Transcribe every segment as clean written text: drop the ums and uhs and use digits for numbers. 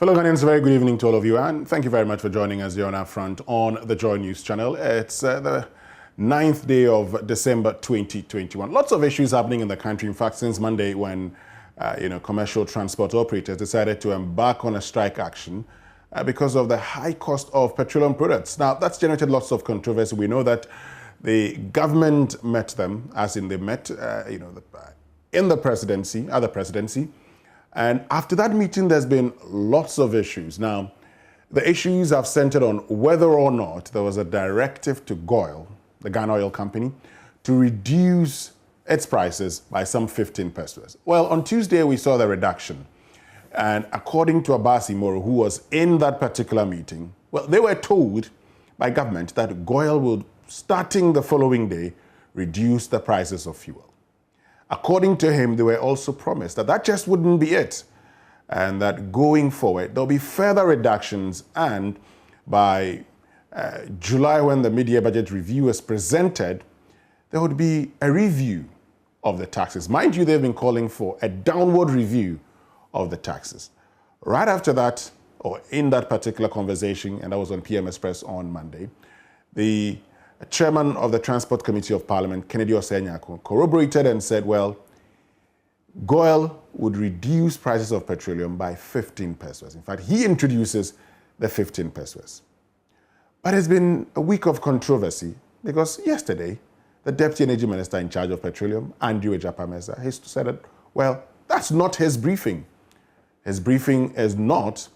Fellow Ghanaians, very good evening to all of you, and thank you very much for joining us here on Upfront on the JoyNews channel. It's the 9th day of December 2021. Lots of issues happening in the country. In fact, since Monday, when commercial transport operators decided to embark on a strike action because of the high cost of petroleum products. Now, that's generated lots of controversy. We know that the government met them, as in they met, in the presidency, at the presidency. And after that meeting, there's been lots of issues. Now, the issues have centered on whether or not there was a directive to GOIL, the Ghana Oil Company, to reduce its prices by some 15 pesos. Well, on Tuesday, we saw the reduction. And according to Abasi Moro, who was in that particular meeting, well, they were told by government that GOIL would, starting the following day, reduce the prices of fuel. According to him, they were also promised that that just wouldn't be it, and that going forward, there'll be further reductions, and by July, when the mid-year budget review is presented, there would be a review of the taxes. Mind you, they've been calling for a downward review of the taxes. Right after that, or in that particular conversation, and that was on PM Express on Monday, the chairman of the Transport Committee of Parliament, Kennedy Osenyako, corroborated and said, well, GOIL would reduce prices of petroleum by 15 pesos. In fact, he introduces the 15 pesos. But it's been a week of controversy because yesterday, the Deputy Energy Minister in charge of petroleum, Andrew Ejapameza, he said that, well, that's not his briefing. His briefing is not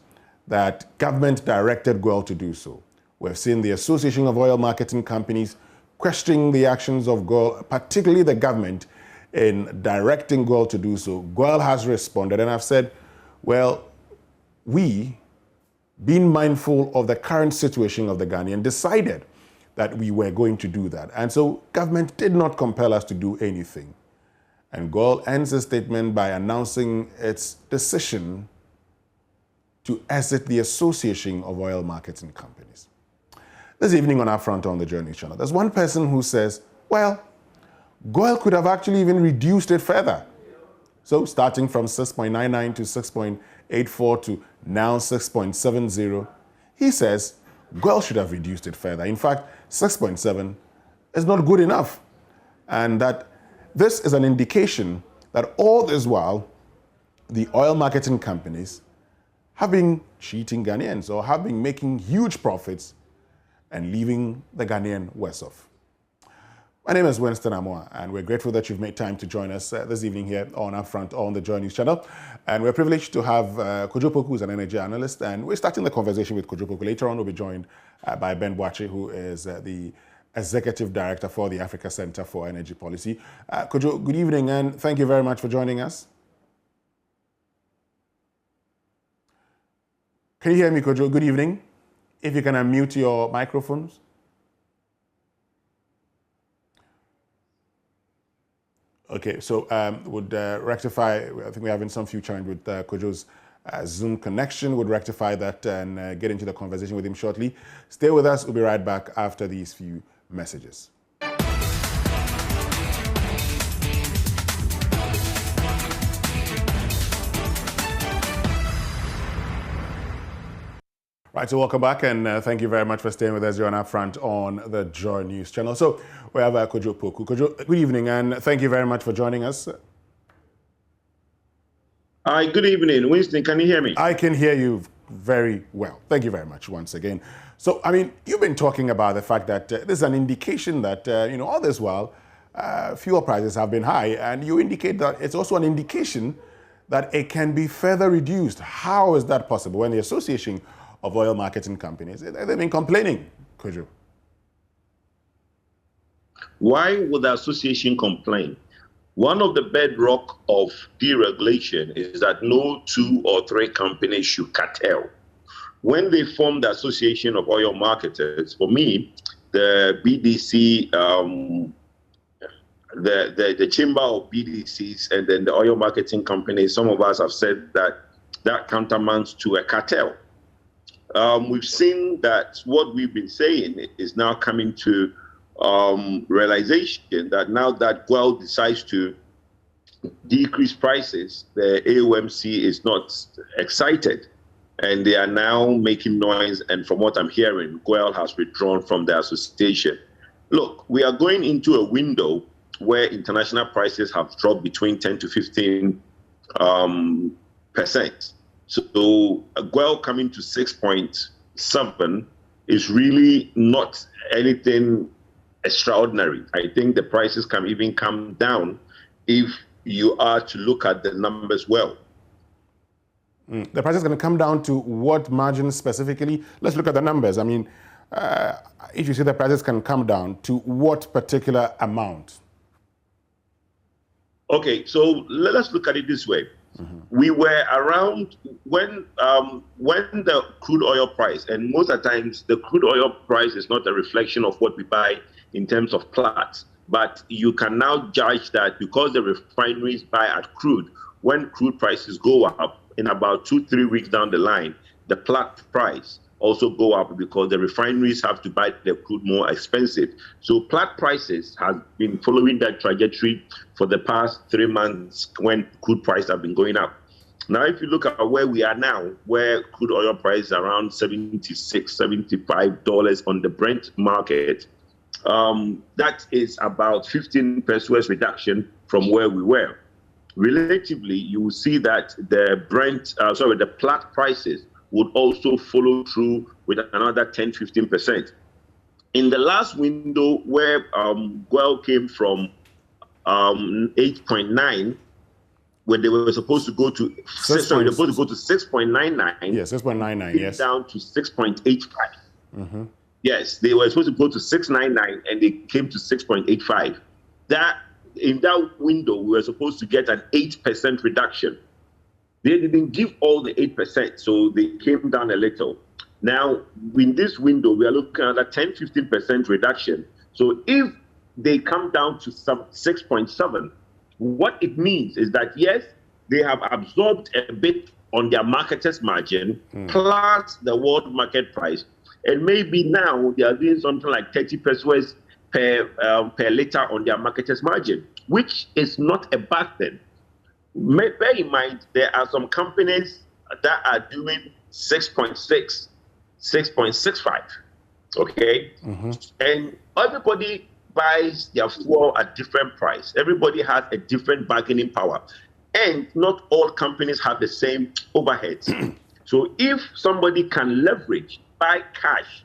that government directed GOIL to do so. We've seen the Association of Oil Marketing Companies questioning the actions of GOIL, particularly the government, in directing GOIL to do so. GOIL has responded, and I've said, well, we, being mindful of the current situation of the Ghanaian, decided that we were going to do that. And so government did not compel us to do anything. And GOIL ends the statement by announcing its decision to exit the Association of Oil Marketing Companies. This evening on Upfront on the JoyNews channel, there's one person who says, well, GOIL could have actually even reduced it further. So starting from 6.99 to 6.84 to now 6.70, he says GOIL should have reduced it further. In fact, 6.7 is not good enough. And that this is an indication that all this while, the oil marketing companies have been cheating Ghanaians or have been making huge profits and leaving the Ghanaian worse off. My name is Winston Amoa, and we're grateful that you've made time to join us this evening here on Upfront on the JoyNews channel. And we're privileged to have Kojo Poku, who's an energy analyst, and we're starting the conversation with Kojo Poku. Later on, we'll be joined by Ben Boache, who is the Executive Director for the Africa Center for Energy Policy. Kojo, good evening, and thank you very much for joining us. Can you hear me, Kojo? Good evening. If you can unmute your microphones. Okay, so would rectify, I think we're having some few challenge with Kojo's Zoom connection, would rectify that and get into the conversation with him shortly. Stay with us, we'll be right back after these few messages. Right, so welcome back, and thank you very much for staying with us here on Upfront on the JoyNews channel. So we have Kojo Poku. Kojo, good evening, and thank you very much for joining us. Hi, good evening. Winston, can you hear me? I can hear you very well. Thank you very much once again. So, I mean, you've been talking about the fact that this is an indication that, all this while, fuel prices have been high, and you indicate that it's also an indication that it can be further reduced. How is that possible when the Association of Oil Marketing Companies, they've been complaining, Kojo? Why would the association complain? One of the bedrock of deregulation is that no 2 or 3 companies should cartel. When they formed the Association of Oil Marketers, for me, the BDC, the chamber of BDCs, and then the oil marketing companies, some of us have said that that countermands to a cartel. We've seen that what we've been saying is now coming to realization that now that GOIL decides to decrease prices, the AOMC is not excited. and they are now making noise. And from what I'm hearing, GOIL has withdrawn from the association. Look, we are going into a window where international prices have dropped between 10 to 15 percent. So GOIL coming to 6.7 is really not anything extraordinary. I think the prices can even come down if you are to look at the numbers well. The price is going to come down to what margin specifically? Let's look at the numbers. I mean, if you see the prices can come down to what particular amount? Okay, so let's look at it this way. We were around when the crude oil price, and most of the times the crude oil price is not a reflection of what we buy in terms of Platts, but you can now judge that because the refineries buy at crude, when crude prices go up in about 2-3 weeks down the line, the Platts price also go up because the refineries have to buy the crude more expensive. So Platts prices have been following that trajectory for the past 3 months when crude prices have been going up. Now, if you look at where we are now, where crude oil price is around $76, $75 on the Brent market, that is about 15 pesos reduction from where we were. Relatively, you will see that the Platts prices would also follow through with another 10-15%. In the last window where GOIL came from 8.9, when they were supposed to go to 6.99. Yes, 6.99. Yes, down to 6.85. Yes, they were supposed to go to 6.99 and they came to 6.85. That in that window we were supposed to get an 8% reduction. They didn't give all the 8%, so they came down a little. Now, in this window, we are looking at a 10-15% reduction. So if they come down to 6.7, what it means is that, yes, they have absorbed a bit on their marketers' margin, plus the world market price. And maybe now they are doing something like 30 pesos per liter on their marketers' margin, which is not a bad thing. Bear in mind, there are some companies that are doing 6.6, 6.65, okay? And everybody buys their fuel at different price. Everybody has a different bargaining power. And not all companies have the same overheads. So if somebody can leverage, buy cash,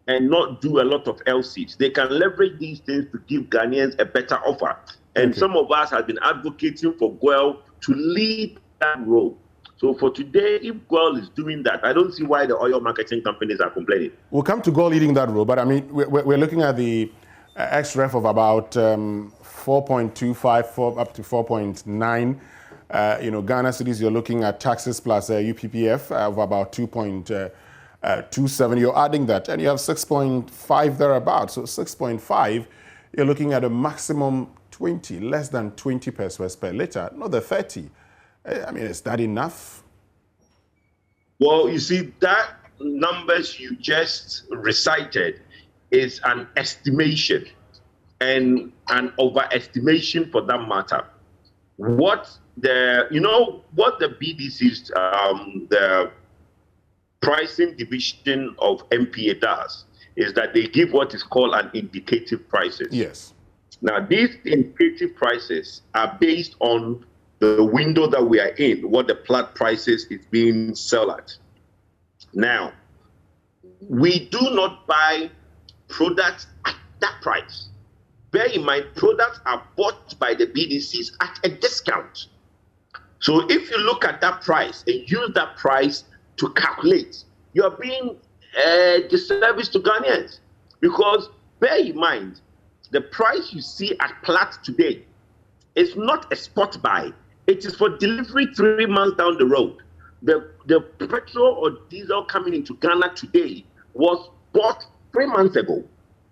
and not do a lot of LCs, they can leverage these things to give Ghanaians a better offer. And some of us have been advocating for GOIL to lead that role. So for today, if GOIL is doing that, I don't see why the oil marketing companies are complaining. We'll come to GOIL leading that role, but I mean, we're looking at the XREF of about 4.25 up to 4.9. Ghana cities, you're looking at taxes plus UPPF of about 2.27. You're adding that, and you have 6.5 thereabouts. So 6.5, you're looking at a maximum 20, less than 20 pesos per liter, not the 30. I mean, is that enough? Well, you see, that numbers you just recited is an estimation and an overestimation for that matter. What the BDC's, the pricing division of MPA does is that they give what is called an indicative prices. Yes. Now, these indicative prices are based on the window that we are in, what the Platts prices is being sold at. Now, we do not buy products at that price. Bear in mind, products are bought by the BDCs at a discount. So if you look at that price and use that price to calculate, you are being a disservice to Ghanaians. Because bear in mind, the price you see at Platts today is not a spot buy. It is for delivery 3 months down the road. The petrol or diesel coming into Ghana today was bought 3 months ago,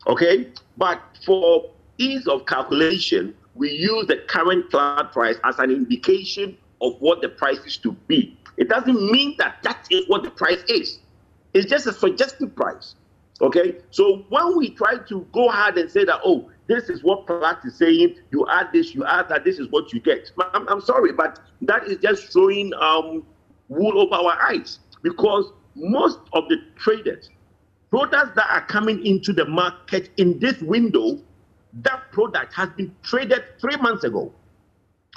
okay? But for ease of calculation, we use the current Platts price as an indication of what the price is to be. It doesn't mean that that is what the price is. It's just a suggested price. Okay, so when we try to go hard and say that, oh, this is what Platts is saying, you add this, you add that, this is what you get. I'm sorry, but that is just throwing wool over our eyes. because most of the traders, products that are coming into the market in this window, that product has been traded 3 months ago.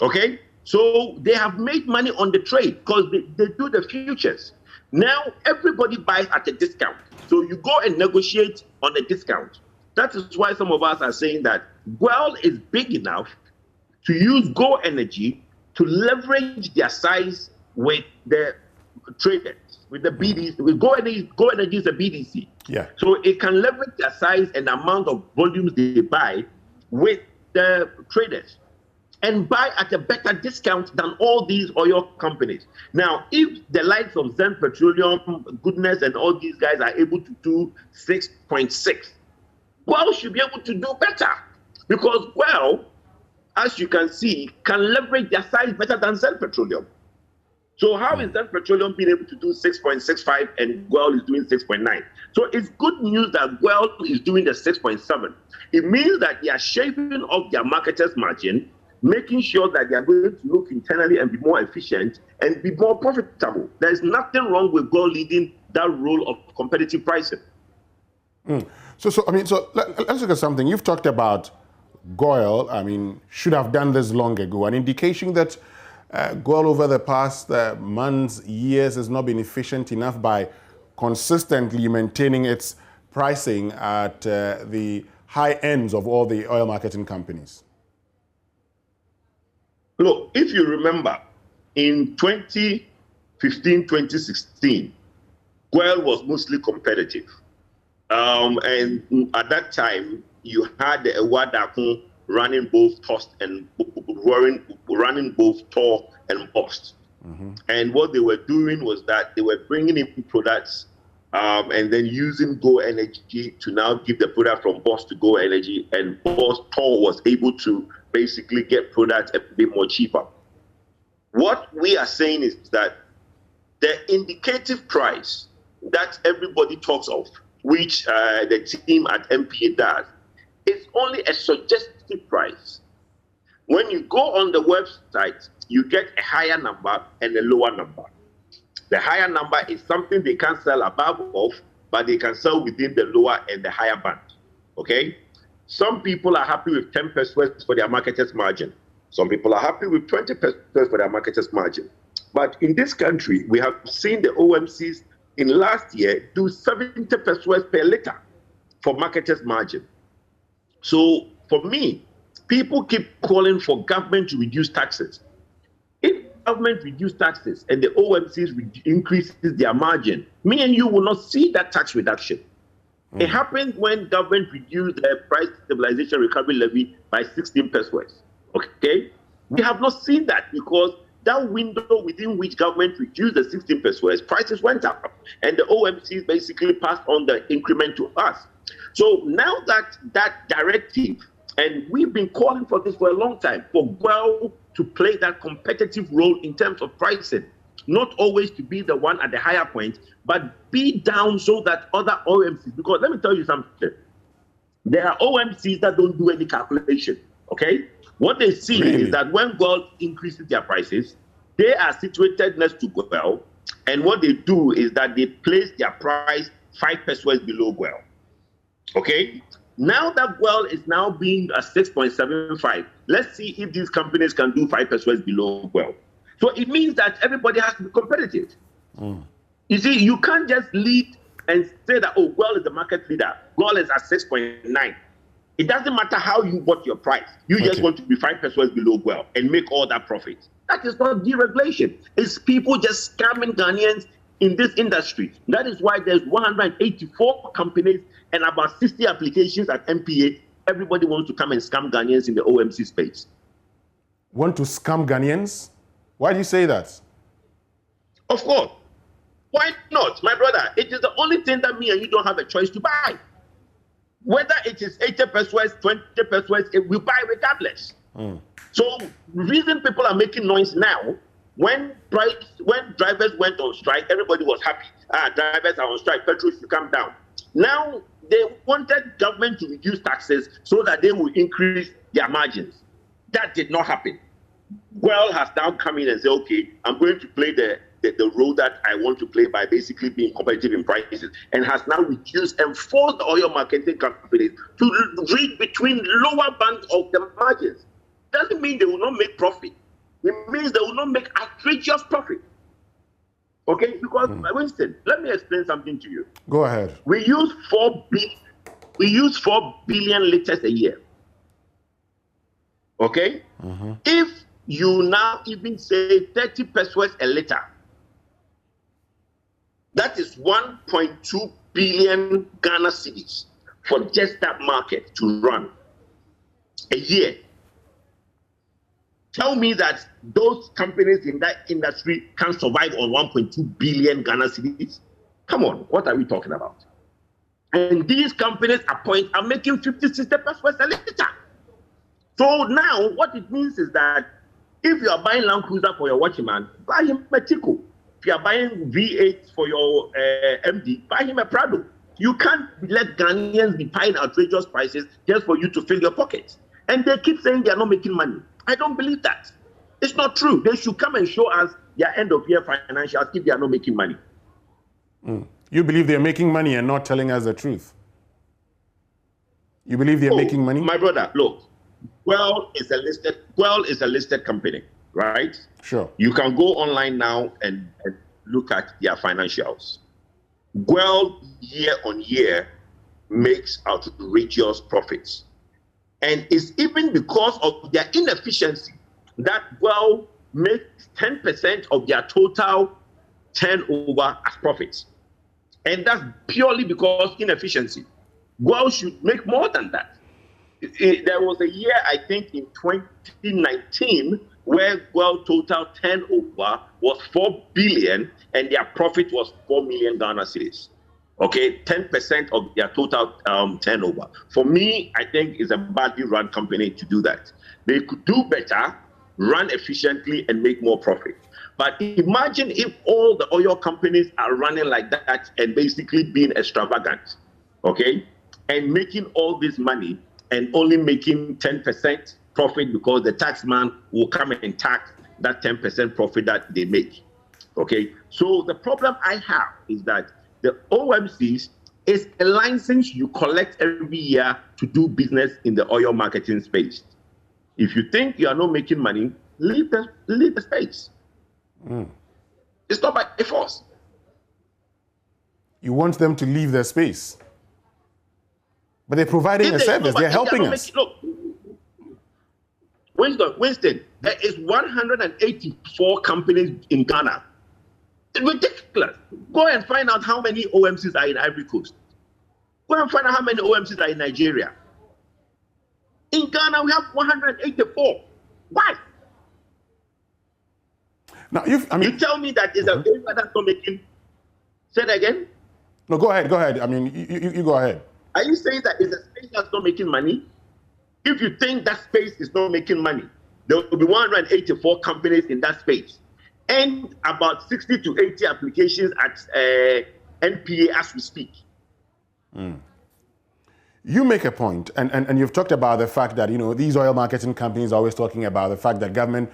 Okay? So they have made money on the trade because they do the futures. Now everybody buys at a discount. So you go and negotiate on a discount. That is why some of us are saying that Gwel is big enough to use Go Energy to leverage their size with the traders, with the BDC. With Go Energy is a BDC. Yeah. So it can leverage their size and amount of volumes they buy with the traders and buy at a better discount than all these oil companies. Now, if the likes of Zen Petroleum, Goodness, and all these guys are able to do 6.6, Gwel should be able to do better, because Gwel, as you can see, can leverage their size better than Zen Petroleum. So how is Zen Petroleum being able to do 6.65 and Gwel is doing 6.9? So it's good news that Gwel is doing the 6.7. It means that they are shaving off their marketers' margin, making sure that they are going to look internally and be more efficient and be more profitable. There is nothing wrong with Gwel leading that role of competitive pricing. So let's look at something. You've talked about Gwel, should have done this long ago. An indication that Gwel over the past months, years has not been efficient enough by consistently maintaining its pricing at the high ends of all the oil marketing companies. Look, if you remember, in 2015, 2016, Gwel was mostly competitive. And at that time, you had the Ewadakun running both Tost and running both Tor and Bust. And what they were doing was that they were bringing in products and then using Go Energy to now give the product from Bust to Go Energy, and Tor was able to basically get products a bit more cheaper. What we are saying is that the indicative price that everybody talks of, which the team at MPA does, is only a suggestive price. When you go on the website, you get a higher number and a lower number. The higher number is something they can't sell above of, but they can sell within the lower and the higher band. Okay? Some people are happy with 10 pesos for their marketer's margin. Some people are happy with 20 pesos for their marketer's margin. But in this country, we have seen the OMCs in last year do 70 pesos per liter for marketer's margin. So for me, people keep calling for government to reduce taxes. If government reduce taxes and the OMCs increases their margin, me and you will not see that tax reduction. It happened when government reduced the price stabilization recovery levy by 16 pesos. Okay? We have not seen that because that window within which government reduced the 16 pesos, prices went up. And the OMCs basically passed on the increment to us. So now that directive, and we've been calling for this for a long time, for Gwel to play that competitive role in terms of pricing, not always to be the one at the higher point, but be down so that other OMCs, because let me tell you something, there are OMCs that don't do any calculation, okay? What they see is that when Gwel increases their prices, they are situated next to Gwel, and what they do is that they place their price 5 pesos below Gwel, okay? Now that Gwel is now being a 6.75, let's see if these companies can do 5 pesos below Gwel. So it means that everybody has to be competitive. You see, you can't just lead and say that, oh, Gwel is the market leader. Gwel is at 6.9. It doesn't matter how you bought your price. You just want to be 5 pesos below Gwel and make all that profit. That is not deregulation. It's people just scamming Ghanaians in this industry. That is why there's 184 companies and about 60 applications at MPA. Everybody wants to come and scam Ghanaians in the OMC space. Want to scam Ghanaians? Why do you say that? Of course. Why not? My brother, it is the only thing that me and you don't have a choice to buy. Whether it is 80 pesos, 20 pesos, we buy regardless. So the reason people are making noise now, when drivers went on strike, everybody was happy. Drivers are on strike, petrol should come down. Now they wanted government to reduce taxes so that they will increase their margins. That did not happen. Gwel has now come in and said, okay, I'm going to play the the role that I want to play by basically being competitive in prices, and has now reduced and forced the oil marketing companies to read between lower bands of the margins. Doesn't mean they will not make profit. It means they will not make outrageous profit. Okay, because Winston, let me explain something to you. Go ahead. We use 4 billion liters a year. Okay? If you now even say 30 pesos a liter, that is 1.2 billion Ghana cedis for just that market to run a year. Tell me that those companies in that industry can survive on 1.2 billion Ghana cedis? Come on, what are we talking about? And these companies are making 50, 60 pesos a liter. So now what it means is that if you are buying Land Cruiser for your watchman, buy him a Tico. If you are buying V8 for your MD, buy him a Prado. You can't let Ghanaians be paying outrageous prices just for you to fill your pockets. And they keep saying they are not making money. I don't believe that. It's not true. They should come and show us their end of year financials if they are not making money. You believe they're making money and not telling us the truth? You believe they're making money? My brother, look, Fuel is a listed company, right? Sure. You can go online now and look at their financials. Fuel year on year makes outrageous profits. And it's even because of their inefficiency that Fuel makes 10% of their total turnover as profits. And that's purely because inefficiency. Fuel should make more than that. There was a year, I think in 2019, where Fuel total turnover was 4 billion and their profit was 4 million Ghana cedis. Okay, 10% of their total turnover. For me, I think it's a badly run company to do that. They could do better, run efficiently, and make more profit. But imagine if all the oil companies are running like that and basically being extravagant, okay, and making all this money and only making 10% profit because the taxman will come and tax that 10% profit that they make. Okay, so the problem I have is that the OMCs is a license you collect every year to do business in the oil marketing space. If you think you are not making money, leave the space. It's not by force. You want them to leave their space, but they're providing a service. They're helping us. Look, Winston, there is 184 companies in Ghana. It's ridiculous. Go and find out how many OMCs are in Ivory Coast. Go and find out how many OMCs are in Nigeria. In Ghana, we have 184. Why? Now, you tell me that is a area that's not making. Say that again. No, go ahead. I mean, you go ahead. Are you saying that is a space that's not making money? If you think that space is not making money, there will be 184 companies in that space, and about 60 to 80 applications at NPA as we speak. You make a point, and you've talked about the fact that, these oil marketing companies are always talking about the fact that government,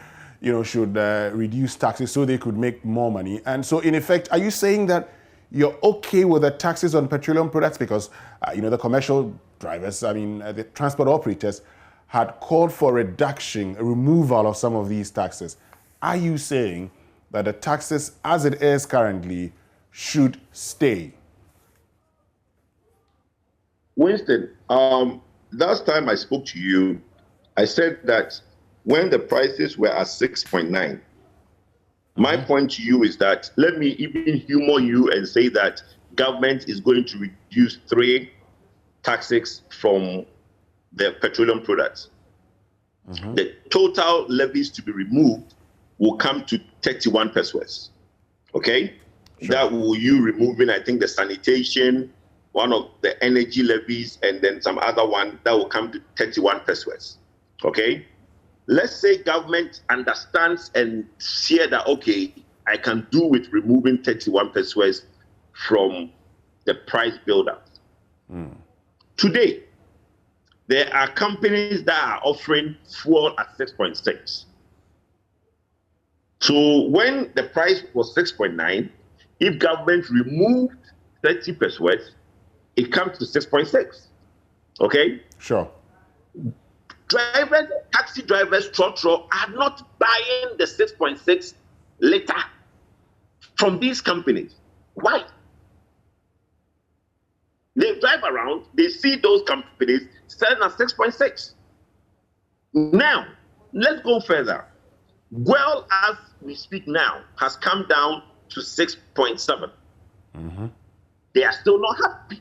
should reduce taxes so they could make more money. And so, in effect, are you saying that you're okay with the taxes on petroleum products because, the commercial drivers, the transport operators had called for reduction, a removal of some of these taxes. Are you saying that the taxes as it is currently should stay? Winston, last time I spoke to you, I said that when the prices were at 6.9, my point to you is that let me even humor you and say that government is going to reduce 3 taxes from the petroleum products. The total levies to be removed will come to 31 pesos. Okay? Sure. That will you removing, I think, the sanitation, one of the energy levies, and then some other one that will come to 31 pesos. Okay? Let's say government understands and see that, okay, I can do with removing 31 pesos from the price build-up. Today, there are companies that are offering fuel at 6.6. So when the price was 6.9, if government removed 30 pesos, it comes to 6.6. Okay? Sure. Drivers, taxi drivers, trotro are not buying the 6.6 liter from these companies. Why? They drive around, they see those companies selling at 6.6. Now, let's go further. Well, as we speak now, has come down to 6.7. They are still not happy.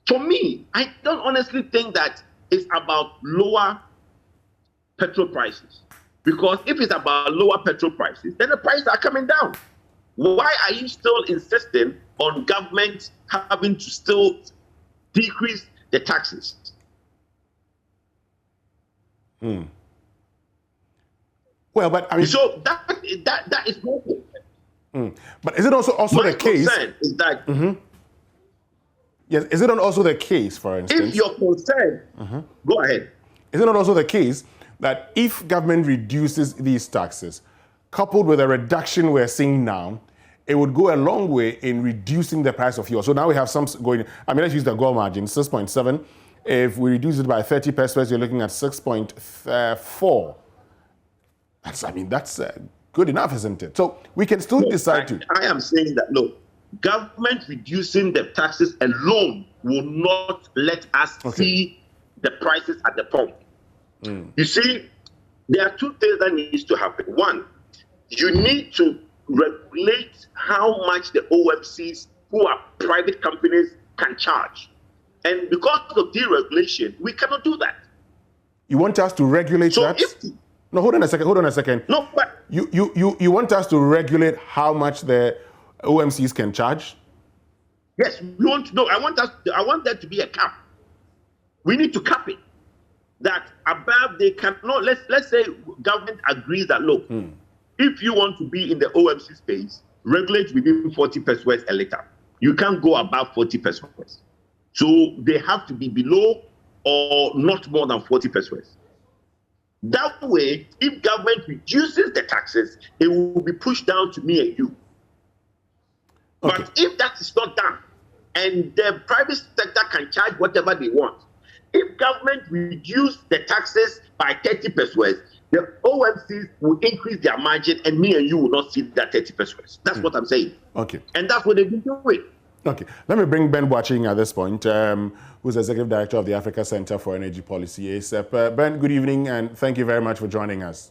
For me, I don't honestly think that it's about lower petrol prices. Because if it's about lower petrol prices, then the prices are coming down. Why are you still insisting on government having to still decrease the taxes? Well, but I mean, so that is no. But is it also the case? My concern is that yes, is it not also the case, for instance? if you're concerned, go ahead. Is it not also the case that if government reduces these taxes, coupled with a reduction we're seeing now, it would go a long way in reducing the price of fuel? So now we have some going, I mean, let's use the goal margin, 6.7. If we reduce it by 30 pesos, you're looking at 6.4. That's good enough, isn't it? So we can still decide to. I am saying that, look, government reducing the taxes alone will not let us see the prices at the pump. You see, there are two things that needs to happen. One, you need to regulate how much the OMCs, who are private companies, can charge. And because of deregulation, we cannot do that. You want us to regulate that? No, hold on a second. No, but you want us to regulate how much the OMCs can charge? Yes, we want to know. I want there to be a cap. We need to cap it. That above they cannot. Let's say government agrees that look, if you want to be in the OMC space, regulate within 40 pesos a liter. You can't go above 40 pesos. So they have to be below or not more than 40 pesos. That way, if government reduces the taxes, it will be pushed down to me and you. Okay. But if that is not done, and the private sector can charge whatever they want, if government reduce the taxes by 30 pesos, the OMCs will increase their margin, and me and you will not see that 30 pesos. That's what I'm saying. Okay. And that's what they've been doing. Okay. Let me bring Ben Watching at this point, who's Executive Director of the Africa Center for Energy Policy, ASEP. Ben, good evening, and thank you very much for joining us.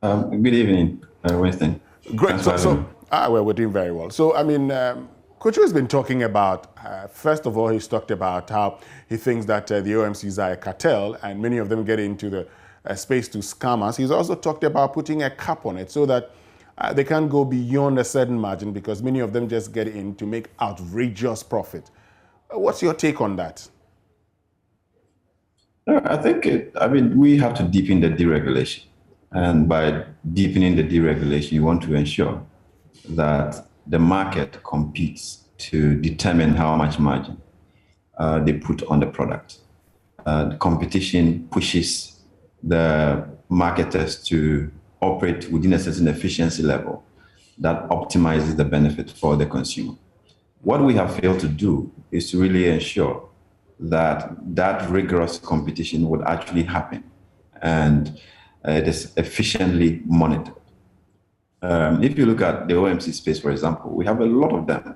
Good evening, Winston. Great. Well, we're doing very well. So, I mean, Kochu has been talking about, first of all, he's talked about how he thinks that the OMCs are a cartel, and many of them get into the space to scam us. He's also talked about putting a cap on it so that they can't go beyond a certain margin, because many of them just get in to make outrageous profit. What's your take on that? I think, we have to deepen the deregulation. And by deepening the deregulation, you want to ensure that the market competes to determine how much margin they put on the product. The competition pushes the marketers to operate within a certain efficiency level that optimizes the benefit for the consumer. What we have failed to do is to really ensure that that rigorous competition would actually happen and it is efficiently monitored. If you look at the OMC space, for example, we have a lot of them,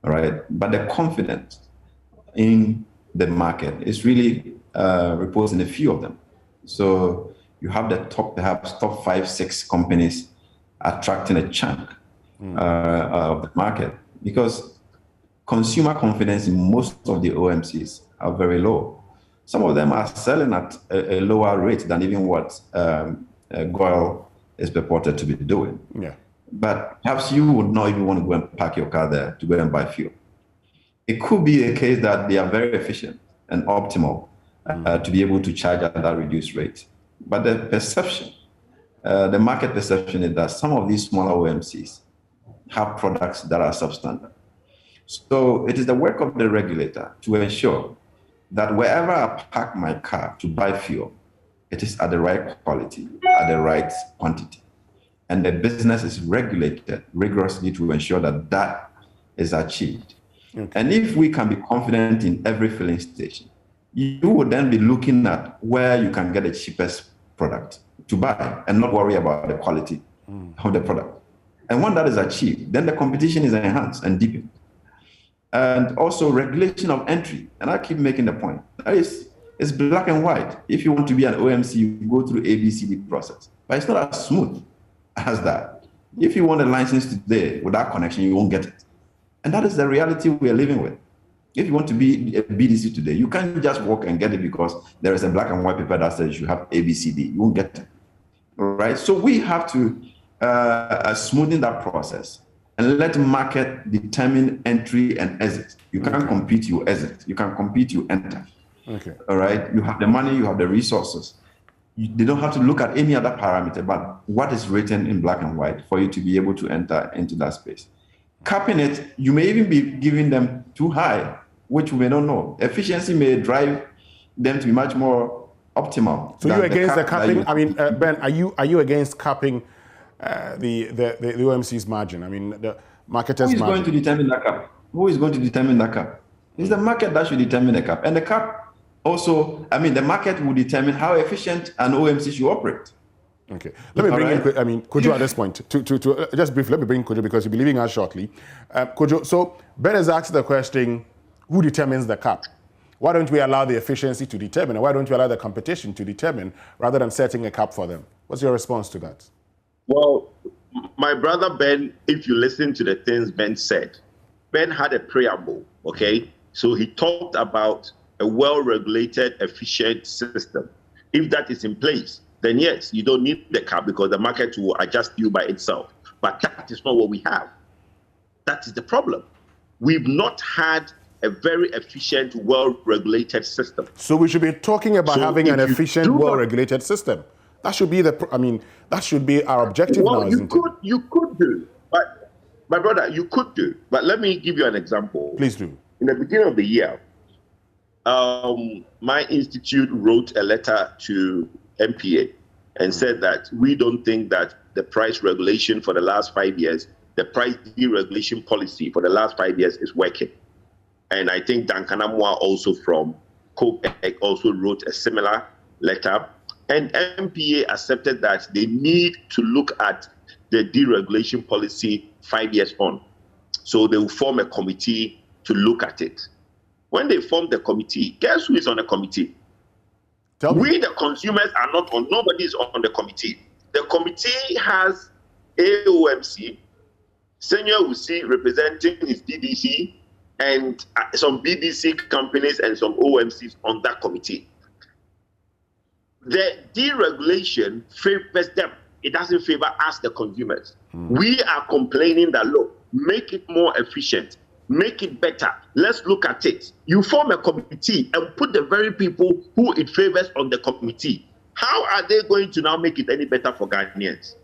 right? But the confidence in the market is really reposed in a few of them. So you have the perhaps top 5, 6 companies attracting a chunk of the market, because consumer confidence in most of the OMCs are very low. Some of them are selling at a lower rate than even what GOIL is purported to be doing. Yeah. But perhaps you would not even want to go and park your car there to go and buy fuel. It could be a case that they are very efficient and optimal to be able to charge at that reduced rate. But the perception, the market perception, is that some of these smaller OMCs have products that are substandard. So it is the work of the regulator to ensure that wherever I park my car to buy fuel, it is at the right quality, at the right quantity. And the business is regulated rigorously to ensure that that is achieved. Okay. And if we can be confident in every filling station, you would then be looking at where you can get the cheapest product to buy and not worry about the quality of the product. And when that is achieved, then the competition is enhanced and deepened. And also regulation of entry. And I keep making the point. That is, it's black and white. If you want to be an OMC, you go through ABCD process. But it's not as smooth as that. If you want a license today without connection, you won't get it. And that is the reality we are living with. If you want to be a BDC today, you can't just walk and get it because there is a black and white paper that says you have ABCD. You won't get it. Right? So we have to smoothen that process and let market determine entry and exit. You can't compete, you exit. You can compete, you enter. Okay. All right? You have the money, you have the resources. They don't have to look at any other parameter, but what is written in black and white for you to be able to enter into that space. Capping it, you may even be giving them too high, which we may not know. Efficiency may drive them to be much more optimal. So you're against the capping? I mean, Ben, are you against capping the OMC's margin? I mean, the marketer's margin. Who is going to determine that cap? Who is going to determine that cap? It's the market that should determine the cap. And the cap also, I mean, the market will determine how efficient an OMC should operate. Okay. Let me bring in, I mean, Kojo at this point. To just briefly, let me bring Kojo because you'll be leaving us shortly. Kojo, so Ben has asked the question, who determines the cap? Why don't we allow the efficiency to determine? Why don't we allow the competition to determine rather than setting a cap for them? What's your response to that? Well, my brother Ben, if you listen to the things Ben said, Ben had a preamble, okay? So he talked about a well-regulated, efficient system. If that is in place, then yes, you don't need the cap because the market will adjust you by itself. But that is not what we have. That is the problem. We've not had a very efficient, well-regulated system. So we should be talking about having an efficient, well-regulated system. That should be that should be our objective now, isn't it? You could do, but my brother, you could do. But let me give you an example. Please do. In the beginning of the year, my institute wrote a letter to MPA and said that we don't think that the price regulation for the last 5 years, the price deregulation policy for the last 5 years is working. And I think Duncan Amwa also from COPEC also wrote a similar letter. And MPA accepted that they need to look at the deregulation policy 5 years on. So they will form a committee to look at it. When they form the committee, guess who is on the committee? We, the consumers, are not on, nobody is on the committee. The committee has AOMC, Senior Owusu representing his DDC, and some BDC companies and some OMCs on that committee. The deregulation favors them. It doesn't favor us, the consumers. We are complaining that, look, make it more efficient, make it better. Let's look at it. You form a committee and put the very people who it favors on the committee. How are they going to now make it any better for Ghanaians?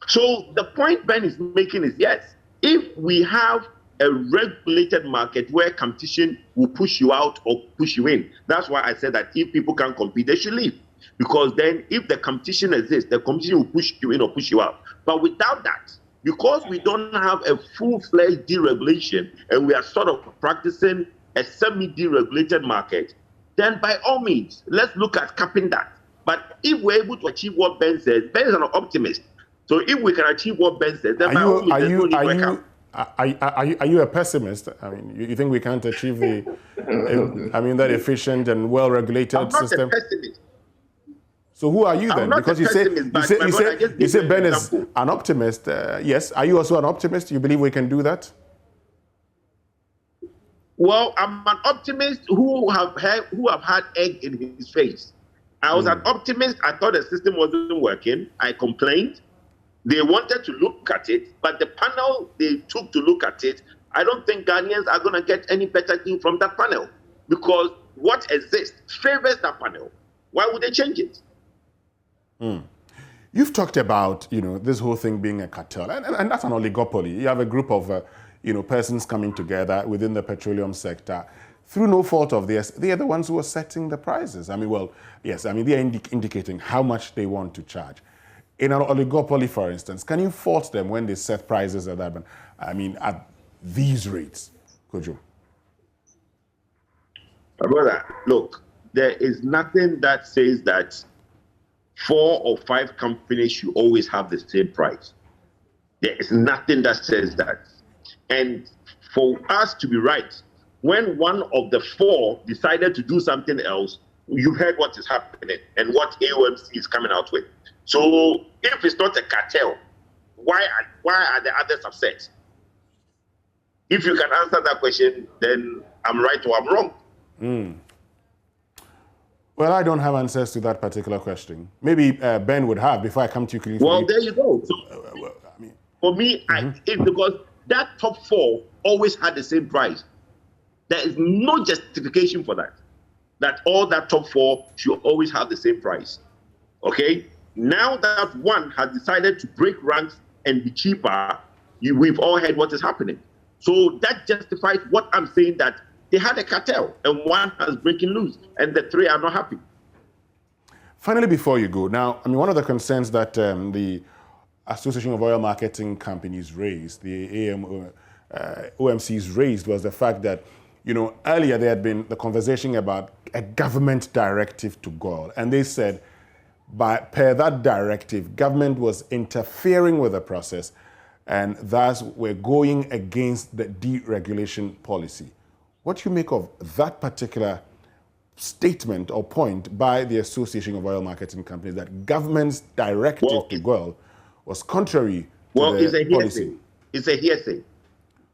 So the point Ben is making is, yes, if we have a regulated market where competition will push you out or push you in. That's why I said that if people can't compete, they should leave. Because then if the competition exists, the competition will push you in or push you out. But without that, because we don't have a full-fledged deregulation and we are sort of practicing a semi-deregulated market, then by all means, let's look at capping that. But if we're able to achieve what Ben says, Ben is an optimist. So if we can achieve what Ben says, then by all means, there's no need to cap. Are you a pessimist? I mean, you think we can't achieve that efficient and well-regulated system? I'm not a pessimist. So who are you then? Because you say Ben is an optimist. Yes. Are you also an optimist? You believe we can do that? Well, I'm an optimist who have had egg in his face. I was an optimist. I thought the system wasn't working. I complained. They wanted to look at it, but the panel they took to look at it, I don't think Ghanaians are going to get any better deal from that panel because what exists favors that panel. Why would they change it? You've talked about, this whole thing being a cartel, and that's an oligopoly. You have a group of, persons coming together within the petroleum sector, through no fault of theirs, they are the ones who are setting the prices. I mean, well, yes, I mean, they are indicating how much they want to charge. In an oligopoly, for instance, can you fault them when they set prices at that, I mean, at these rates? Could you? My brother, look, there is nothing that says that 4 or 5 companies should always have the same price. There is nothing that says that. And for us to be right, when one of the 4 decided to do something else, you heard what is happening and what AOMC is coming out with. So if it's not a cartel, why are the others upset? If you can answer that question, then I'm right or I'm wrong. Well, I don't have answers to that particular question. Maybe Ben would have before I come to you. Well, there you go. So, for me, it's because that top 4 always had the same price. There is no justification for that. That all that top 4 should always have the same price. Okay? Now that one has decided to break ranks and be cheaper, we've all heard what is happening. So that justifies what I'm saying, that they had a cartel and one has breaking loose and the 3 are not happy. Finally, before you go, now, I mean, one of the concerns that the Association of Oil Marketing Companies raised, the OMCs raised, was the fact that, you know, earlier there had been the conversation about a government directive to oil, and they said, per that directive, government was interfering with the process, and thus we're going against the deregulation policy. What do you make of that particular statement or point by the Association of Oil Marketing Companies that government's directive to oil was contrary to the policy? It's a hearsay.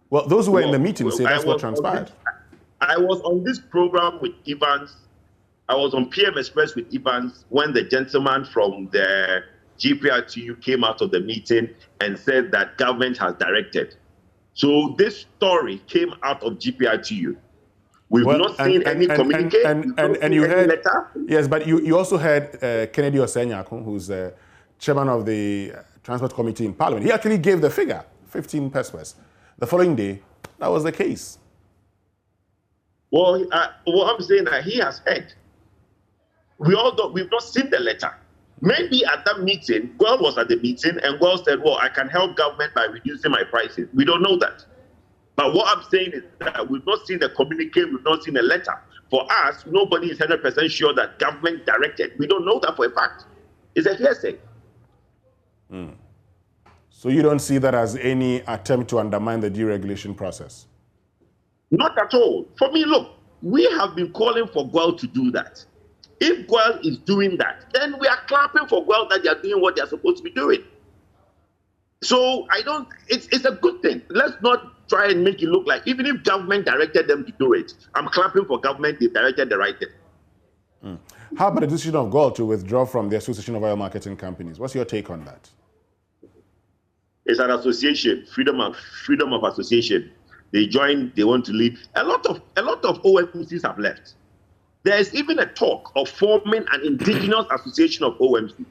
Well, those who were in the meeting say that's what transpired. I was on this program with Evans. I was on PM Express with Evans when the gentleman from the GPRTU came out of the meeting and said that government has directed. So this story came out of GPRTU. We've not seen any communique. And you heard, letter. Yes, but you also heard Kennedy Osenyako, who's chairman of the Transport Committee in Parliament. He actually gave the figure, 15 pesos. The following day, that was the case. Well, what I'm saying that he has heard. We've not seen the letter. Maybe at that meeting, Gwel was at the meeting and Gwel said, well, I can help government by reducing my prices. We don't know that. But what I'm saying is that we've not seen the communique, we've not seen a letter. For us, nobody is 100% sure that government directed. We don't know that for a fact. It's a hearsay. So you don't see that as any attempt to undermine the deregulation process? Not at all. For me, look, we have been calling for Gwel to do that. If Gwel is doing that, then we are clapping for Gwel that they are doing what they are supposed to be doing. So it's a good thing. Let's not try and make it look like, even if government directed them to do it, I'm clapping for government, they directed the right thing. How about the decision of Gwel to withdraw from the Association of Oil Marketing Companies? What's your take on that? It's an association, freedom of association. They joined, they want to leave. A lot of OMCs have left. There's even a talk of forming an indigenous association of OMC.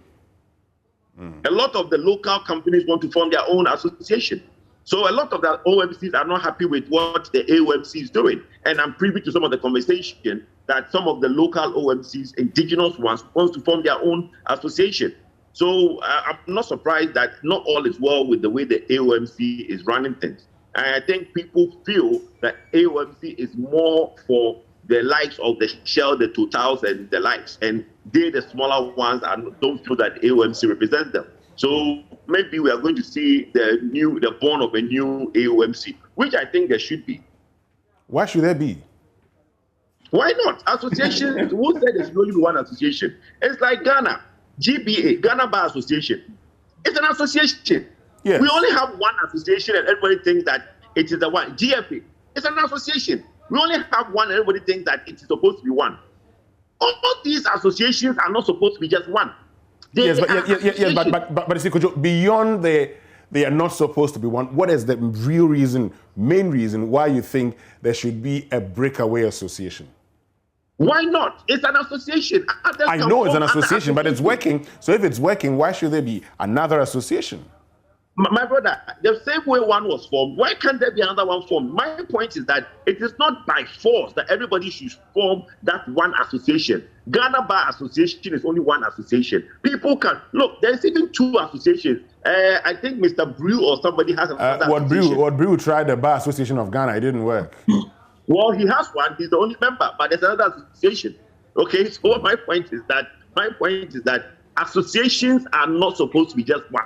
A lot of the local companies want to form their own association. So a lot of the OMCs are not happy with what the AOMC is doing. And I'm privy to some of the conversation that some of the local OMCs, indigenous ones, want to form their own association. So I'm not surprised that not all is well with the way the AOMC is running things. And I think people feel that AOMC is more for the likes of the Shell, the Totals, and the likes. And they, the smaller ones, don't feel that AOMC represents them. So maybe we are going to see the born of a new AOMC, which I think there should be. Why should there be? Why not? Association, who said there should only be one association? It's like Ghana, GBA, Ghana Bar Association. It's an association. Yes. We only have one association and everybody thinks that it is the one. GFA, it's an association. We only have one and everybody thinks that it is supposed to be one. All these associations are not supposed to be just one. But see, Kojo, beyond they are not supposed to be one, what is the real reason, main reason why you think there should be a breakaway association? Why not? It's an association. I know it's an association, but it's working. So if it's working, why should there be another association? My brother, the same way one was formed, why can't there be another one formed? My point is that it is not by force that everybody should form that one association. Ghana Bar Association is only one association. People can look. There's even two associations. I think Mr. Brew or somebody has another association. What Brew tried the Bar Association of Ghana? It didn't work. Well, he has one. He's the only member, but there's another association. Okay, so my point is that associations are not supposed to be just one.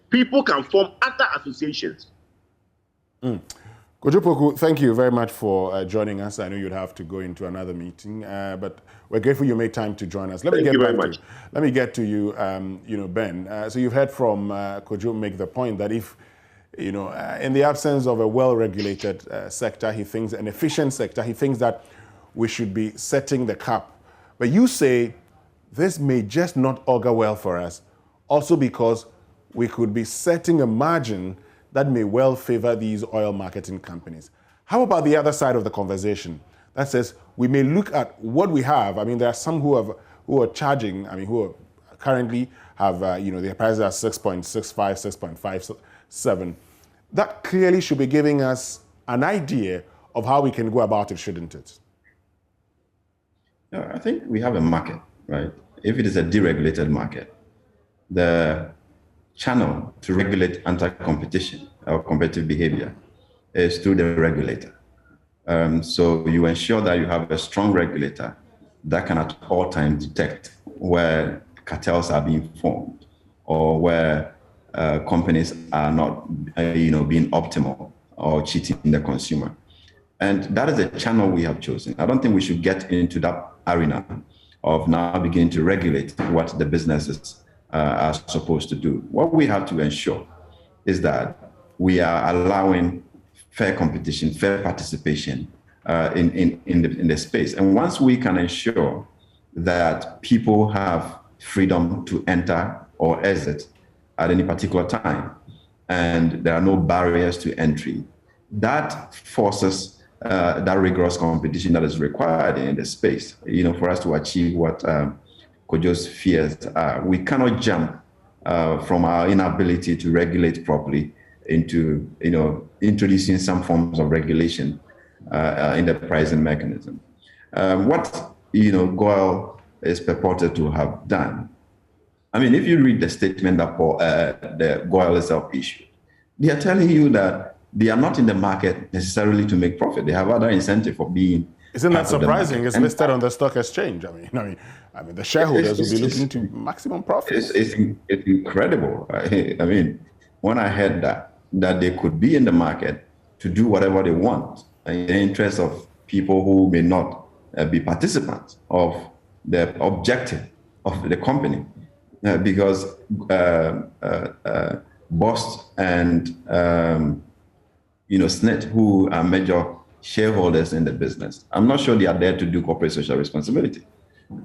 People can form other associations. Kojo Poku, thank you very much for joining us. I know you'd have to go into another meeting, but we're grateful you made time to join us. Let me get to you, Ben. So you've heard from Kojo make the point that if, in the absence of a well-regulated sector, he thinks an efficient sector, he thinks that we should be setting the cap. But you say this may just not augur well for us, also because we could be setting a margin that may well favor these oil marketing companies. How about the other side of the conversation? That says we may look at what we have. I mean, there are some who are charging, who currently have, their prices are 6.65, 6.57. That clearly should be giving us an idea of how we can go about it, shouldn't it? I think we have a market, right? If it is a deregulated market, the channel to regulate anti-competition or competitive behavior is through the regulator. So you ensure that you have a strong regulator that can at all times detect where cartels are being formed or where companies are not being optimal or cheating the consumer. And that is a channel we have chosen. I don't think we should get into that arena of now beginning to regulate what the businesses are supposed to do. What we have to ensure is that we are allowing fair competition, fair participation in the space. And once we can ensure that people have freedom to enter or exit at any particular time, and there are no barriers to entry, that forces that rigorous competition that is required in the space, for us to achieve what Kojo's fears are. We cannot jump from our inability to regulate properly into, introducing some forms of regulation in the pricing mechanism. What, GOIL is purported to have done. I mean, if you read the statement that the GOIL itself issued, they are telling you that they are not in the market necessarily to make profit. They have other incentive for being. Isn't that surprising? It's listed on the stock exchange. I mean, the shareholders will be looking to maximum profits. It's incredible. I mean, when I heard that they could be in the market to do whatever they want in the interest of people who may not be participants of the objective of the company, because BOST and SNIT, who are major shareholders in the business, I'm not sure they are there to do corporate social responsibility.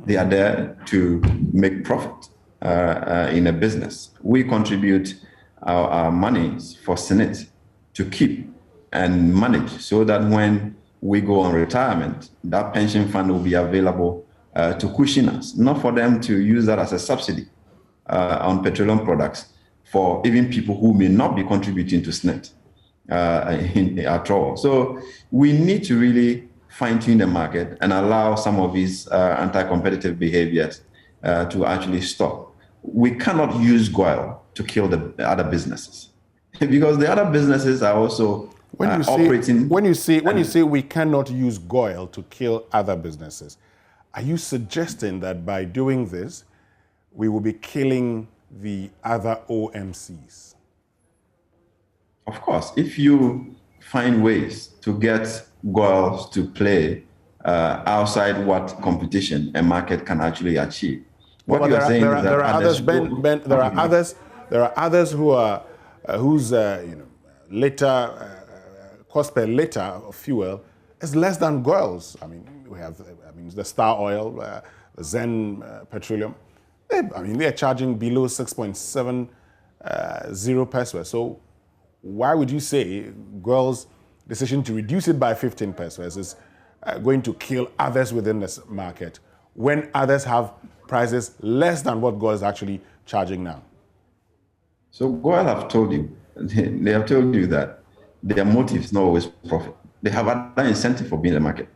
They are there to make profit in a business. We contribute our monies for SNIT to keep and manage so that when we go on retirement, that pension fund will be available to cushion us, not for them to use that as a subsidy on petroleum products for even people who may not be contributing to SNIT at all. So we need to really fine-tune the market and allow some of these anti-competitive behaviors to actually stop. We cannot use GOIL to kill the other businesses because the other businesses are also operating. When you say we cannot use GOIL to kill other businesses, are you suggesting that by doing this, we will be killing the other OMCs? Of course, if you find ways to get GOILs to play outside what competition a market can actually achieve. What you're saying is that there are others who are whose cost per liter of fuel is less than GOIL's. I mean, we have the Star Oil, Zen Petroleum. They're charging below 6.70 pesos. So why would you say GOIL's decision to reduce it by 15 pesos is going to kill others within this market when others have prices less than what GOIL is actually charging now? So GOIL have told you, they have told you that their motive is not always profit. They have other incentive for being in the market.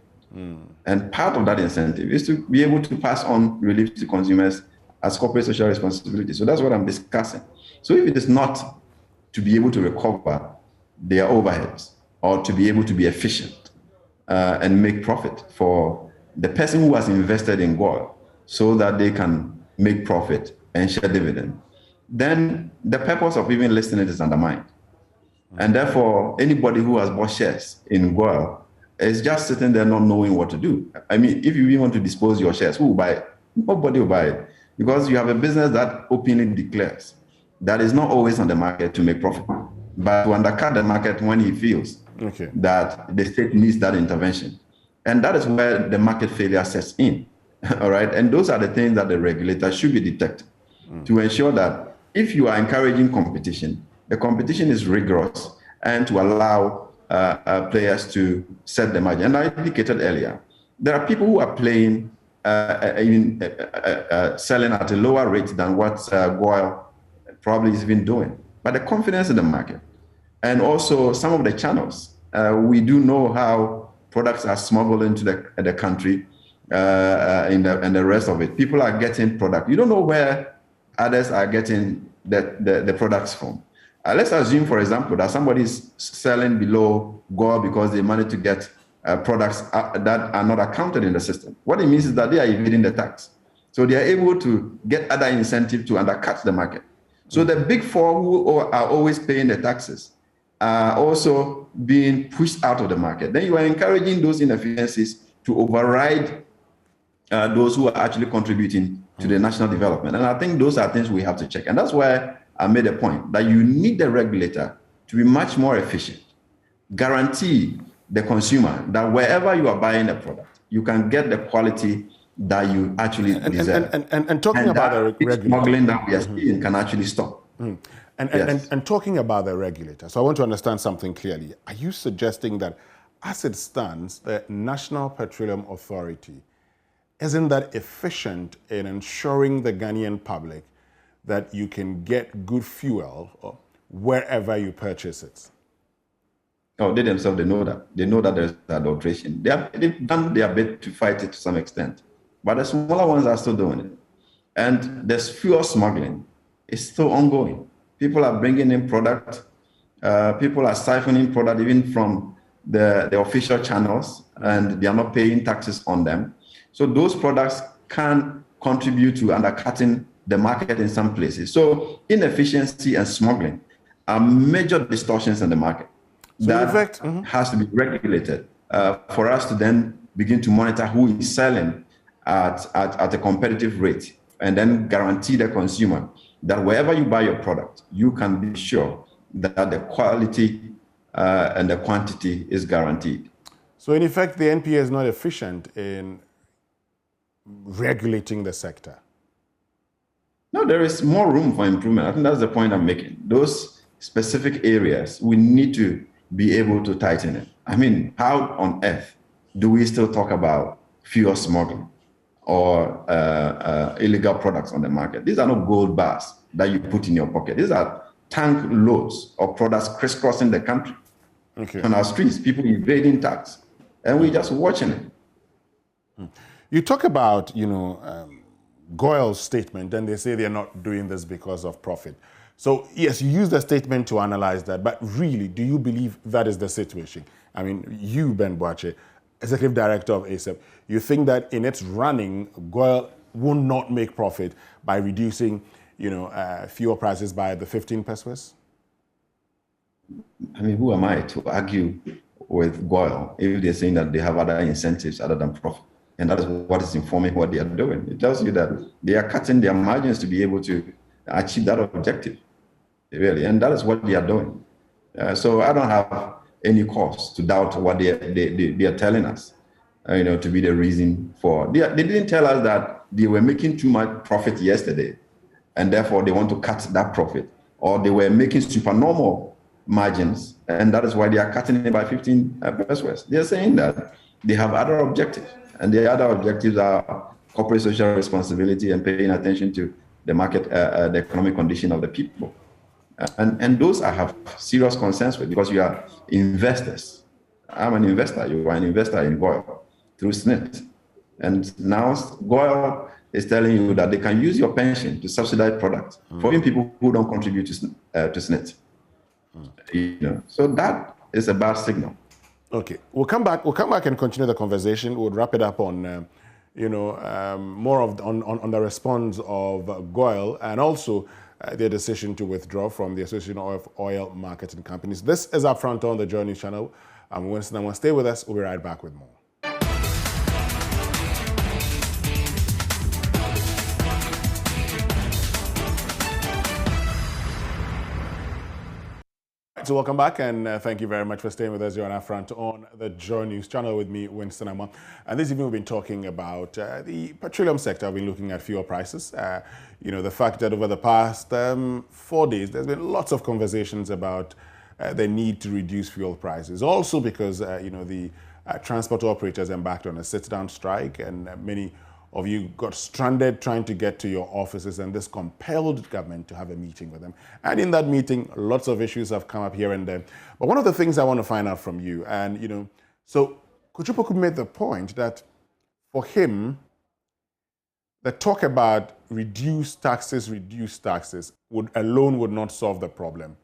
And part of that incentive is to be able to pass on relief to consumers as corporate social responsibility. So that's what I'm discussing. So if it is not to be able to recover their overheads or to be able to be efficient and make profit for the person who has invested in GOIL so that they can make profit and share dividend, then the purpose of even listing it is undermined. And therefore, anybody who has bought shares in GOIL is just sitting there not knowing what to do. I mean, if you even want to dispose your shares, who will buy it? Nobody will buy it, because you have a business that openly declares that is not always on the market to make profit, but to undercut the market when he feels that the state needs that intervention. And that is where the market failure sets in. All right. And those are the things that the regulator should be detecting to ensure that if you are encouraging competition, the competition is rigorous and to allow players to set the margin. And I indicated earlier, there are people who are playing, selling at a lower rate than what GOIL probably is even doing. But the confidence in the market and also some of the channels, we do know how products are smuggled into the country and the rest of it. People are getting product. You don't know where others are getting the products from. Let's assume, for example, that somebody is selling below GOIL because they managed to get products that are not accounted in the system. What it means is that they are evading the tax. So they are able to get other incentive to undercut the market. So the big four who are always paying the taxes are also being pushed out of the market. Then you are encouraging those inefficiencies to override those who are actually contributing to the national development. And I think those are things we have to check. And that's why I made a point that you need the regulator to be much more efficient, guarantee the consumer that wherever you are buying a product, you can get the quality that you actually deserve. And talking about the regulator, smuggling that we are seeing can actually stop. And talking about the regulator, so I want to understand something clearly. Are you suggesting that as it stands, the National Petroleum Authority isn't that efficient in ensuring the Ghanaian public that you can get good fuel wherever you purchase it? Oh, they themselves, they know that. They know that there's adulteration. They've done their bit to fight it to some extent. But the smaller ones are still doing it. And this fuel smuggling is still ongoing. People are bringing in product. People are siphoning product even from the official channels, and they are not paying taxes on them. So those products can contribute to undercutting the market in some places. So inefficiency and smuggling are major distortions in the market. So that in fact, has to be regulated for us to then begin to monitor who is selling at a competitive rate, and then guarantee the consumer that wherever you buy your product, you can be sure that the quality and the quantity is guaranteed. So in effect, the NPA is not efficient in regulating the sector. No, there is more room for improvement. I think that's the point I'm making. Those specific areas, we need to be able to tighten it. I mean, how on earth do we still talk about fuel smuggling or illegal products on the market? These are not gold bars that you put in your pocket. These are tank loads of products crisscrossing the country. On our streets, people evading tax, and we're just watching it. You talk about, GOIL's statement, and they say they're not doing this because of profit. So yes, you use the statement to analyze that, but really, do you believe that is the situation? I mean, you, Ben Boakye, Executive Director of ASEP, you think that in its running, GOIL will not make profit by reducing, fuel prices by the 15 pesos? I mean, who am I to argue with GOIL if they're saying that they have other incentives other than profit? And that is what is informing what they are doing. It tells you that they are cutting their margins to be able to achieve that objective, really. And that is what they are doing. So I don't have any cause to doubt what they are telling us, to be the reason for. They didn't tell us that they were making too much profit yesterday, and therefore they want to cut that profit. Or they were making supernormal margins, and that is why they are cutting it by 15 pesos. They are saying that they have other objectives. And the other objectives are corporate social responsibility and paying attention to the market, the economic condition of the people. And those I have serious concerns with, because you are investors. I'm an investor. You are an investor in GOIL through SNIT. And now GOIL is telling you that they can use your pension to subsidize products for even people who don't contribute to SNIT. So that is a bad signal. Okay, we'll come back and continue the conversation. We'll wrap it up on, more on the response of GOIL and also their decision to withdraw from the Association of Oil Marketing Companies. This is Upfront on the JoyNews channel. I'm Winston. Stay with us. We'll be right back with more. So welcome back, and thank you very much for staying with us here on Upfront on the JoyNews channel with me, Winston Amon. And this evening we've been talking about the petroleum sector. We've been looking at fuel prices. The fact that over the past 4 days, there's been lots of conversations about the need to reduce fuel prices. Also because, the transport operators embarked on a sit-down strike, and many of you got stranded trying to get to your offices, and this compelled government to have a meeting with them. And in that meeting, lots of issues have come up here and there. But one of the things I want to find out from you, and so Kuchupoku made the point that for him, the talk about reduced taxes alone would not solve the problem.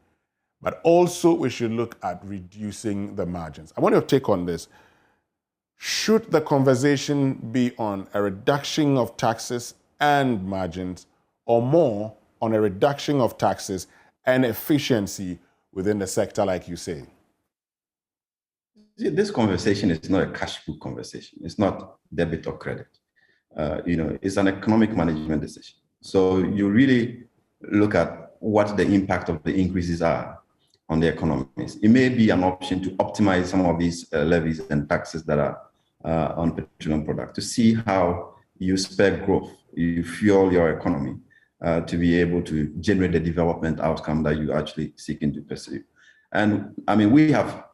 But also we should look at reducing the margins. I want your take on this. Should the conversation be on a reduction of taxes and margins, or more on a reduction of taxes and efficiency within the sector, like you say? This conversation is not a cash flow conversation. It's not debit or credit. It's an economic management decision. So you really look at what the impact of the increases are on the economies. It may be an option to optimize some of these levies and taxes that are on petroleum products, to see how you spur growth, you fuel your economy to be able to generate the development outcome that you actually seeking to pursue. And we have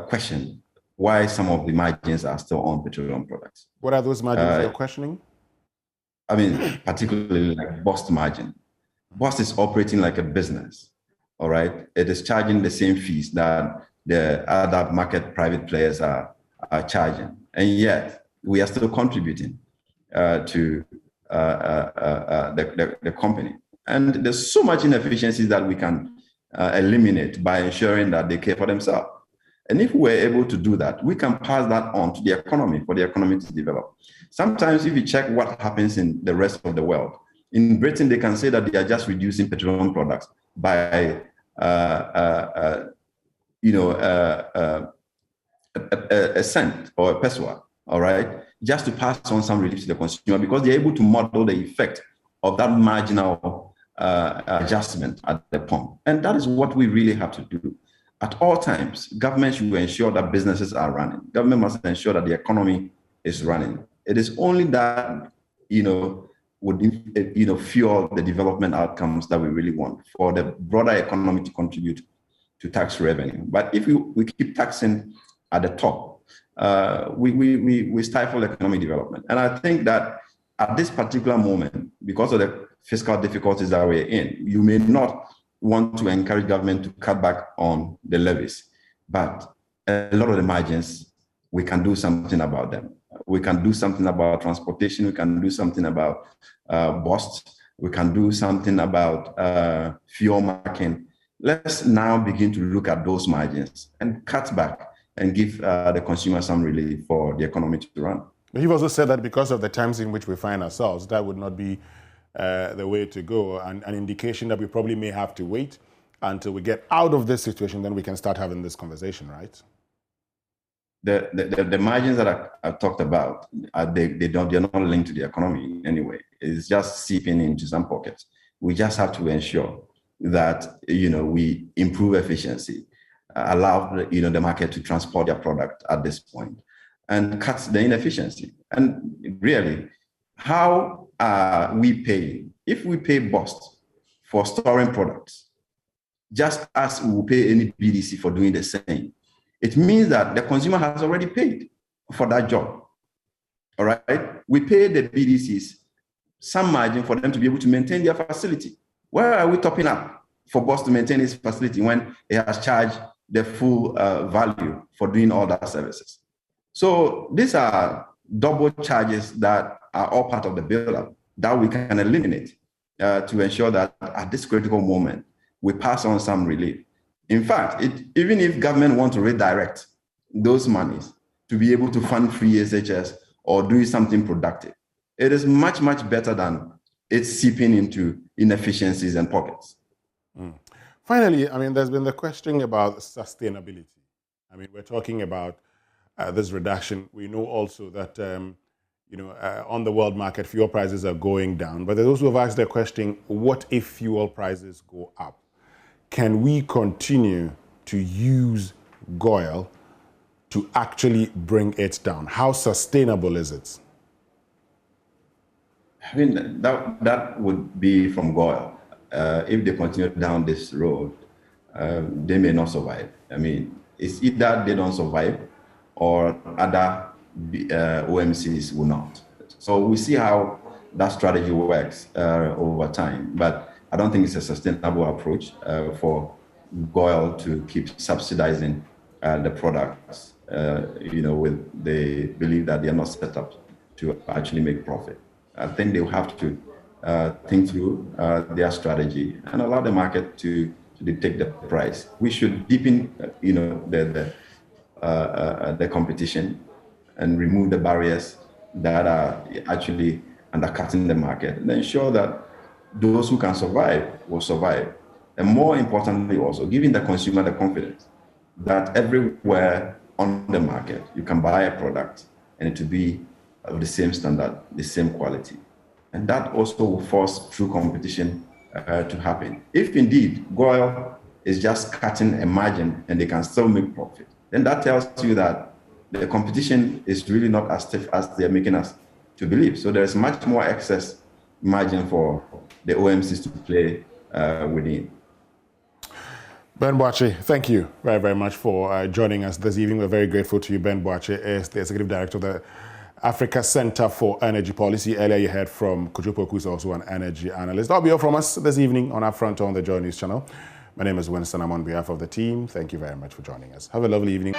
questioned why some of the margins are still on petroleum products. What are those margins you're questioning? Particularly like BOST margin. BOST is operating like a business, all right? It is charging the same fees that the other market private players are charging. And yet we are still contributing to the company. And there's so much inefficiencies that we can eliminate by ensuring that they care for themselves. And if we're able to do that, we can pass that on to the economy for the economy to develop. Sometimes if you check what happens in the rest of the world, in Britain, they can say that they are just reducing petroleum products by a cent or a peso, all right, just to pass on some relief to the consumer, because they're able to model the effect of that marginal adjustment at the pump. And that is what we really have to do. At all times, government should ensure that businesses are running. Government must ensure that the economy is running. It is only that, would fuel the development outcomes that we really want for the broader economy to contribute to tax revenue. But if we keep taxing at the top, we stifle economic development. And I think that at this particular moment, because of the fiscal difficulties that we're in, you may not want to encourage government to cut back on the levies, but a lot of the margins, we can do something about them. We can do something about transportation. We can do something about BOST. We can do something about fuel marking. Let's now begin to look at those margins and cut back and give the consumer some relief for the economy to run. But you've also said that because of the times in which we find ourselves, that would not be the way to go, and an indication that we probably may have to wait until we get out of this situation, then we can start having this conversation, right? The margins that I've talked about, they're not linked to the economy anyway. It's just seeping into some pockets. We just have to ensure that we improve efficiency, allow the market to transport their product at this point, and cut the inefficiency. And really, how are we paying? If we pay BOST for storing products, just as we will pay any BDC for doing the same, it means that the consumer has already paid for that job. All right? We pay the BDCs some margin for them to be able to maintain their facility. Where are we topping up? for Boss to maintain its facility when it has charged the full value for doing all that services. So these are double charges that are all part of the build-up that we can eliminate to ensure that at this critical moment, we pass on some relief. In fact, even if government wants to redirect those monies to be able to fund free SHS or do something productive, it is much, much better than it seeping into inefficiencies and pockets. Finally, I mean, there's been the question about sustainability. I mean, we're talking about this reduction. We know also that, on the world market, fuel prices are going down. But there's those who have asked the question, what if fuel prices go up? Can we continue to use oil to actually bring it down? How sustainable is it? I mean, that would be from oil. If they continue down this road, they may not survive. I mean, it's either they don't survive or other OMCs will not. So we see how that strategy works over time. But I don't think it's a sustainable approach for oil to keep subsidizing the products, with they believe that they are not set up to actually make profit. I think they'll have to think through their strategy and allow the market to dictate the price. We should deepen, the competition and remove the barriers that are actually undercutting the market and ensure that those who can survive will survive. And more importantly, also giving the consumer the confidence that everywhere on the market, you can buy a product and it will be of the same standard, the same quality. And that also will force true competition to happen. If indeed oil is just cutting a margin and they can still make profit, then that tells you that the competition is really not as stiff as they're making us to believe. So there's much more excess margin for the OMCs to play within. Ben Boakye, thank you very, very much for joining us this evening. We're very grateful to you. Ben Boakye is the Executive Director of the Africa Center for Energy Policy. Earlier you heard from Kojopo, who's also an energy analyst. That'll be all from us this evening on Upfront on the JoyNews channel. My name is Winston. I'm on behalf of the team. Thank you very much for joining us. Have a lovely evening.